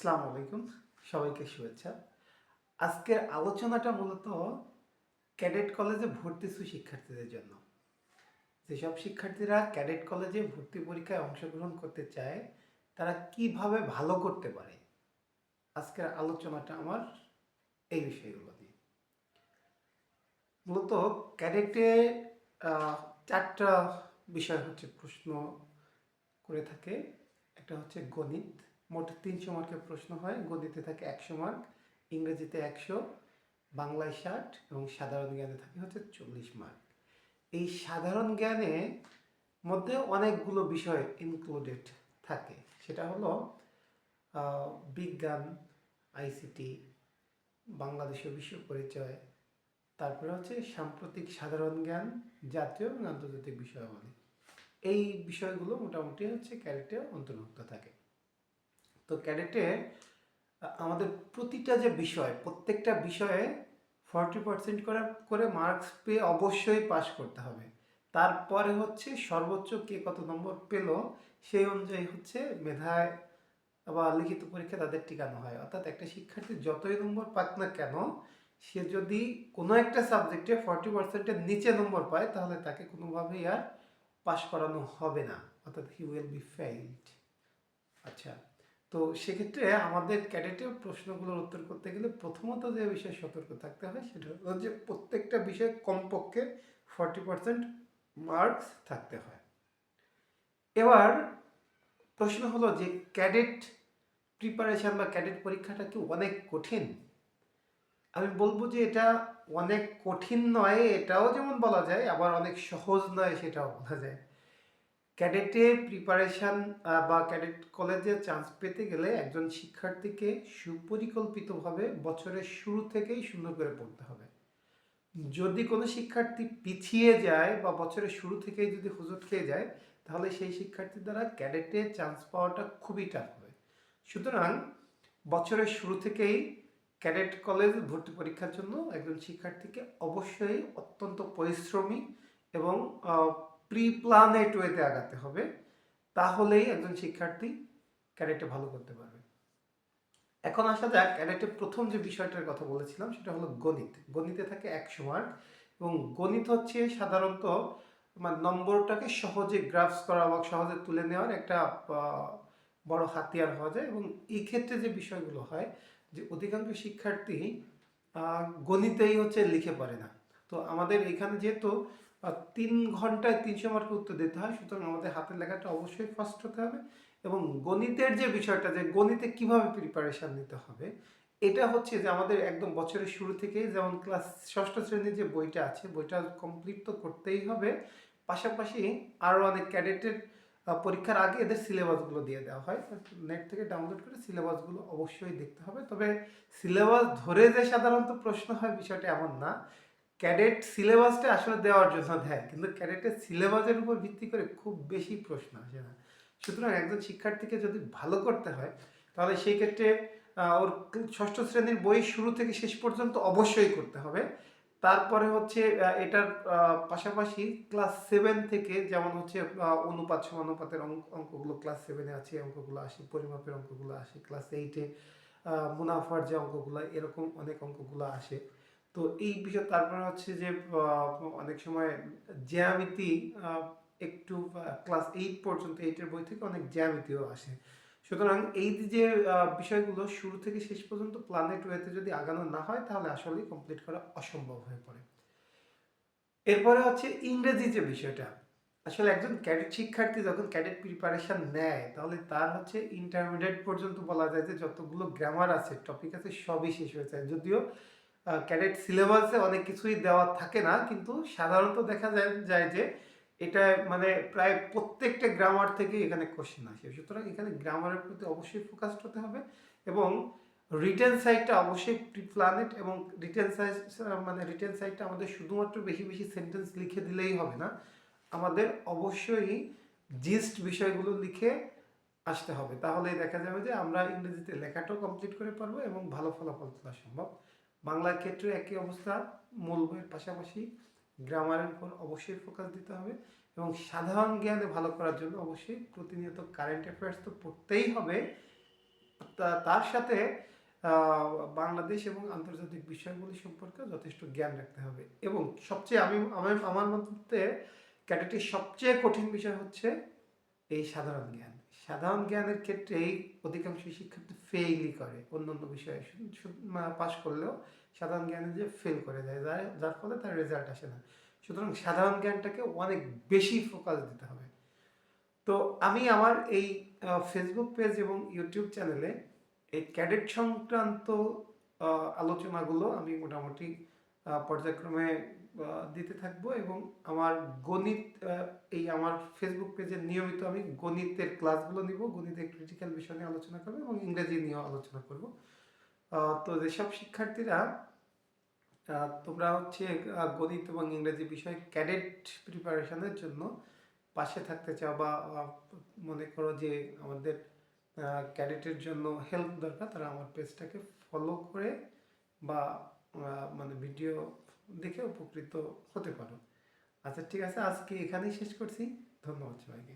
আসসালামু আলাইকুম, সবাইকে শুভেচ্ছা। আজকের আলোচনাটা মূলত ক্যাডেট কলেজে ভর্তিচ্ছু শিক্ষার্থীদের জন্য। যেসব শিক্ষার্থীরা ক্যাডেট কলেজে ভর্তি পরীক্ষায় অংশগ্রহণ করতে চায় তারা কিভাবে ভালো করতে পারে, আজকের আলোচনাটা আমার এই বিষয়গুলো নিয়ে। মূলত ক্যাডেটে চারটা বিষয় হচ্ছে প্রশ্ন করে থাকে। একটা হচ্ছে গণিত, মোট 300 মার্কের প্রশ্ন হয়। গণিতে থাকে 100 মার্ক, ইংরেজিতে 100, বাংলায় 60 এবং সাধারণ জ্ঞানে থাকে হচ্ছে 40 মার্ক। এই সাধারণ জ্ঞানে মধ্যে অনেকগুলো বিষয় ইনক্লুডেড থাকে। সেটা হলো বিজ্ঞান, আইসিটি, বাংলাদেশের বিশ্ব পরিচয়, তারপরে হচ্ছে সাম্প্রতিক সাধারণ জ্ঞান, জাতীয় এবং আন্তর্জাতিক বিষয়াবলী। এই বিষয়গুলো মোটামুটি হচ্ছে ক্যাডেটে অন্তর্ভুক্ত থাকে। তো ক্যাডেটে আমাদের প্রতিটা যে বিষয়, প্রত্যেকটা বিষয়ে 40% করে মার্কস পেয়ে অবশ্যই পাস করতে হবে। তারপরে হচ্ছে সর্বোচ্চ কে কত নম্বর পেল সেই অনুযায়ী হচ্ছে মেধায় বা লিখিত পরীক্ষা তাদের টিকানো হয়। অর্থাৎ একটা শিক্ষার্থী যতই নম্বর পাক না কেন, সে যদি কোনো একটা সাবজেক্টে 40%-এর নিচে নম্বর পায় তাহলে তাকে কোনোভাবেই আর পাস করানো হবে না, অর্থাৎ হি উইল বি ফেইলড। আচ্ছা, তো সেক্ষেত্রে আমাদের ক্যাডেটের প্রশ্নগুলোর উত্তর করতে গেলে প্রথমত যে বিষয়ে সতর্ক থাকতে হয় সেটা হলো যে প্রত্যেকটা বিষয়ে কমপক্ষে 40% মার্কস থাকতে হয়। এবার প্রশ্ন হলো যে ক্যাডেট প্রিপারেশন বা ক্যাডেট পরীক্ষাটা কি অনেক কঠিন? আমি বলবো যে এটা অনেক কঠিন নয়, এটাও যেমন বলা যায়, আবার অনেক সহজ নয় সেটাও বলা যায়। ক্যাডেটে প্রিপারেশান বা ক্যাডেট কলেজে চান্স পেতে গেলে একজন শিক্ষার্থীকে সুপরিকল্পিতভাবে বছরের শুরু থেকেই সুন্দর করে পড়তে হবে। যদি কোনো শিক্ষার্থী পিছিয়ে যায় বা বছরের শুরু থেকেই যদি হোঁচট খেয়ে যায় তাহলে সেই শিক্ষার্থীর দ্বারা ক্যাডেটে চান্স পাওয়াটা খুবই টাফ হবে। সুতরাং বছরের শুরু থেকেই ক্যাডেট কলেজ ভর্তি পরীক্ষার জন্য একজন শিক্ষার্থীকে অবশ্যই অত্যন্ত পরিশ্রমী এবং প্রি প্ল্যানেড ওয়েতে আগাতে হবে, তাহলেই একজন শিক্ষার্থী ক্যাডেটে ভালো করতে পারবে। এখন আসা যাক ক্যাডেটে প্রথম যে বিষয়টার কথা বলেছিলাম সেটা হলো গণিত। গণিতে থাকে 100 মার্ক এবং গণিত হচ্ছে সাধারণত মানে নম্বরটাকে সহজে গ্রাফস করা বা সহজে তুলে নেওয়ার একটা বড় হাতিয়ার হওয়া যায়। এবং এই ক্ষেত্রে যে বিষয়গুলো হয় যে অধিকাংশ শিক্ষার্থী গণিতেই হচ্ছে লিখে পারে না। তো আমাদের এখানে যেহেতু 3 ঘন্টায় 300 মার্কের উত্তর দিতে হয়, সুতরাং আমাদের হাতের লেখাটা অবশ্যই ফার্স্ট হতে হবে। এবং গণিতের যে বিষয়টা, যে গণিতে কিভাবে প্রিপারেশান নিতে হবে, এটা হচ্ছে যে আমাদের একদম বছরের শুরু থেকেই, যেমন ক্লাস ষষ্ঠ শ্রেণীর যে বইটা আছে বইটা কমপ্লিট তো করতেই হবে, পাশাপাশি আরও অনেক ক্যাডেটের পরীক্ষার আগে এদের সিলেবাসগুলো দিয়ে দেওয়া হয়। নেট থেকে ডাউনলোড করে সিলেবাসগুলো অবশ্যই দেখতে হবে। তবে সিলেবাস ধরে যে সাধারণত প্রশ্ন হয় বিষয়টা এমন না। ক্যাডেট সিলেবাসটা আসলে দেওয়ার জন্য দেয়, কিন্তু ক্যাডেটের সিলেবাসের উপর ভিত্তি করে খুব বেশি প্রশ্ন আসে না। সুতরাং একজন শিক্ষার্থীকে যদি ভালো করতে হয় তাহলে সেই ক্ষেত্রে ওর ষষ্ঠ শ্রেণীর বই শুরু থেকে শেষ পর্যন্ত অবশ্যই করতে হবে। তারপরে হচ্ছে এটার পাশাপাশি ক্লাস 7 থেকে, যেমন হচ্ছে অনুপাত সমানুপাতের অঙ্কগুলো ক্লাস 7-এ আছে, অঙ্কগুলো আসে, পরিমাপের অঙ্কগুলো আসে ক্লাস 8-এ, মুনাফার যে অঙ্কগুলো, এরকম অনেক অঙ্কগুলো আসে। তো এই বিষয়, তারপরে হচ্ছে যে অনেক সময় জ্যামিতি, একটু ক্লাস 8 পর্যন্ত, 8-এর বই থেকে অনেক জ্যামিতিও আসে। সুতরাং এই যে বিষয়গুলো শুরু থেকে শেষ পর্যন্ত প্ল্যানেট ওয়েতে যদি আগানো না হয় তাহলে আসলে কমপ্লিট করা অসম্ভব হয়ে পড়ে। এরপরে হচ্ছে ইংরেজি যে বিষয়টা, আসলে একজন ক্যাডেট শিক্ষার্থী যখন ক্যাডেট প্রিপারেশন নেয় তাহলে তার হচ্ছে ইন্টারমিডিয়েট পর্যন্ত বলা যায় যে যতগুলো গ্রামার আছে, টপিক আছে, সবই শেষ হয়ে যায়। যদিও ক্যাডেট সিলেবাসে অনেক কিছুই দেওয়া থাকে না, কিন্তু সাধারণত দেখা যায় যে এটা মানে প্রায় প্রত্যেকটা গ্রামার থেকে এখানে কোশ্চেন আসে। সুতরাং এখানে গ্রামারের প্রতি অবশ্যই ফোকাসড হতে হবে এবং রিটেন সাইডটা অবশ্যই প্রি প্ল্যানেড। এবং রিটেন সাইজ মানে রিটেন সাইডটা আমাদের শুধুমাত্র বেশি বেশি সেন্টেন্স লিখে দিলেই হবে না, আমাদের অবশ্যই জিস্ট বিষয়গুলো লিখে আসতে হবে। তাহলেই দেখা যাবে যে আমরা ইংরেজিতে লেখাটাও কমপ্লিট করে পারবো এবং ভালো ফলাফল তোলা সম্ভব। বাংলার ক্ষেত্রে একই অবস্থা, মূল বইয়ের পাশাপাশি গ্রামারের উপর অবশ্যই ফোকাস দিতে হবে এবং সাধারণ জ্ঞানে ভালো করার জন্য অবশ্যই প্রতিনিয়ত কারেন্ট অ্যাফেয়ার্স তো পড়তেই হবে, তার সাথে বাংলাদেশ এবং আন্তর্জাতিক বিষয়গুলি সম্পর্কে যথেষ্ট জ্ঞান রাখতে হবে। এবং সবচেয়ে আমার মতে ক্যাডেটের সবচেয়ে কঠিন বিষয় হচ্ছে এই সাধারণ জ্ঞান। সাধারণ জ্ঞানের ক্ষেত্রেই অধিকাংশ শিক্ষার্থী ফেইলই করে, অন্যান্য বিষয়ে পাশ করলেও সাধারণ জ্ঞানে যে ফেল করে যায়, যার ফলে তার রেজাল্ট আসে না। সুতরাং সাধারণ জ্ঞানটাকে অনেক বেশি ফোকাস দিতে হবে। তো আমি আমার এই ফেসবুক পেজ এবং ইউটিউব চ্যানেলে এই ক্যাডেট সংক্রান্ত আলোচনাগুলো আমি মোটামুটি পর্যায়ক্রমে দিতে থাকবো। এবং আমার গণিত, এই আমার ফেসবুক পেজে নিয়মিত আমি গণিতের ক্লাসগুলো নিব, গণিতের ক্রিটিক্যাল বিষয় নিয়ে আলোচনা করবো এবং ইংরেজি নিয়েও আলোচনা করব। তো যেসব শিক্ষার্থীরা তোমরা হচ্ছে গণিত এবং ইংরেজি বিষয়ে ক্যাডেট প্রিপারেশনের জন্য পাশে থাকতে চাও বা মনে করো যে আমাদের ক্যাডেটের জন্য হেল্প দরকার, তারা আমার পেজটাকে ফলো করে বা মানে ভিডিও দেখে উপকৃত হতে পারো। আচ্ছা, ঠিক আছে, আজকে এখানেই শেষ করছি। ধন্যবাদ সবাইকে।